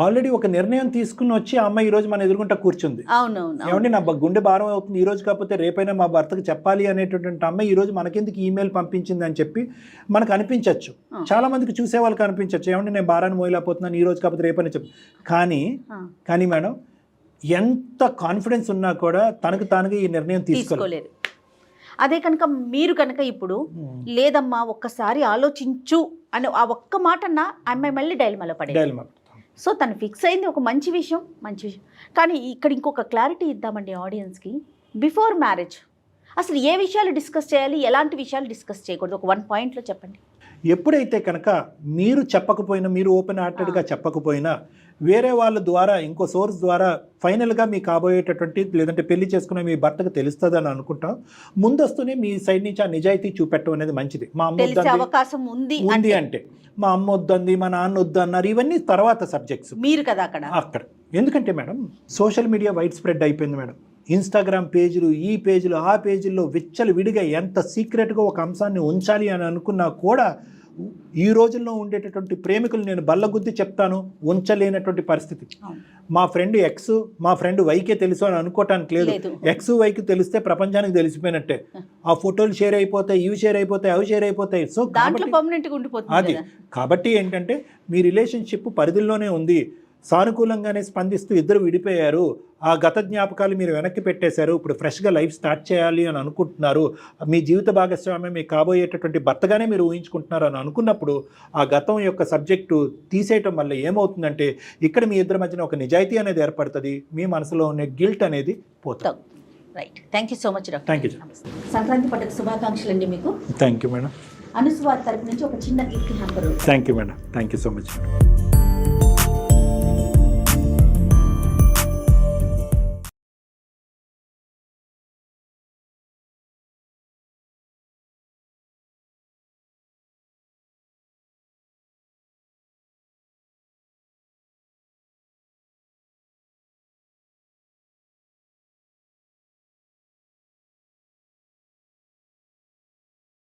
ఆల్రెడీ ఒక నిర్ణయం తీసుకుని వచ్చి ఆ అమ్మాయి ఈ రోజు మన ఎదుర్కొంటా కూర్చుంది. అవునవును, ఏమంటే నా గుండె భారం అవుతుంది, ఈ రోజు కాకపోతే రేపైనా మా భర్తకు చెప్పాలి అనేటటువంటి అమ్మాయి ఈ రోజు మనకెందుకు ఈమెయిల్ పంపించింది అని చెప్పి మనకు అనిపించవచ్చు. చాలా మందికి చూసే వాళ్ళకి అనిపించవచ్చు, ఏమంటే నేను భారాన్ని మోయలేకపోతున్నాను, ఈ రోజు కాకపోతే రేపైనా చెప్పి. కానీ మేడం ఎంత కాన్ఫిడెన్స్ ఉన్నా కూడా తనకు తానుగా ఈ నిర్ణయం తీసుకోలేదు. అదే కనుక మీరు కనుక ఇప్పుడు లేదమ్మా ఒక్కసారి ఆలోచించు అని ఆ ఒక్క మాట అన్నా అమ్మాయి మళ్ళీ డైలమాలో పడేది. సో తను ఫిక్స్ అయింది ఒక మంచి విషయం. కానీ ఇక్కడ ఇంకొక క్లారిటీ ఇద్దామండి ఆడియన్స్కి. బిఫోర్ మ్యారేజ్ అసలు ఏ విషయాలు డిస్కస్ చేయాలి, ఎలాంటి విషయాలు డిస్కస్ చేయకూడదు, ఒక 1 పాయింట్లో చెప్పండి. ఎప్పుడైతే కనుక మీరు చెప్పకపోయినా, మీరు ఓపెన్ హార్టెడ్గా చెప్పకపోయినా, వేరే వాళ్ళ ద్వారా ఇంకో సోర్స్ ద్వారా ఫైనల్గా మీ కాబోయేటటువంటి లేదంటే పెళ్లి చేసుకునే మీ భర్తకు తెలుస్తుందని అనుకుంటాం, ముందస్తునే మీ సైడ్ నుంచి ఆ నిజాయితీ చూపెట్టడం అనేది మంచిది. మా అమ్మ అవకాశం ఉంది అంటే మా అమ్మ వద్దంది, మా నాన్న వద్దు అన్నారు, ఇవన్నీ తర్వాత సబ్జెక్ట్స్. మీరు కదా అక్కడ. ఎందుకంటే madam social media wide spread అయిపోయింది మేడం. ఇన్స్టాగ్రామ్ పేజీలు, ఈ పేజీలు, ఆ పేజీల్లో విచ్చలు విడిగా ఎంత సీక్రెట్గా ఒక అంశాన్ని ఉంచాలి అని అనుకున్నా కూడా ఈ రోజుల్లో ఉండేటటువంటి ప్రేమికులు నేను బల్లగుద్ది చెప్తాను ఉంచలేనటువంటి పరిస్థితి. మా ఫ్రెండ్ ఎక్స్, మా ఫ్రెండ్ వైకే తెలుసు అని అనుకోవటానికి లేదు. ఎక్స్ వైకి తెలిస్తే ప్రపంచానికి తెలిసిపోయినట్టే. ఆ ఫోటోలు షేర్ అయిపోతాయి, ఇవి షేర్ అయిపోతాయి, అవి షేర్ అయిపోతాయి. సో అది కాబట్టి ఏంటంటే మీ రిలేషన్షిప్ పరిధిలోనే ఉంది. సానుకూలంగానే స్పందిస్తూ ఇద్దరు విడిపోయారు. ఆ గత జ్ఞాపకాలు మీరు వెనక్కి పెట్టేశారు. ఇప్పుడు ఫ్రెష్గా లైఫ్ స్టార్ట్ చేయాలి అని అనుకుంటున్నారు. మీ జీవిత భాగస్వామ్యం మీకు కాబోయేటటువంటి భర్తగానే మీరు ఊహించుకుంటున్నారు అని అనుకున్నప్పుడు ఆ గతం యొక్క సబ్జెక్టు తీసేయటం వల్ల ఏమవుతుందంటే ఇక్కడ మీ ఇద్దరి మధ్యన ఒక నిజాయితీ అనేది ఏర్పడుతుంది. మీ మనసులో ఉన్న గిల్ట్ అనేది పోతుంది. Right, thank you so much doctor. Thank you. Sankranti పండుగ శుభాకాంక్షలు అండి మీకు. Thank you madam. అనుసు వారి తరపు నుంచి ఒక చిన్న gift hamper. Thank you madam, thank you so much.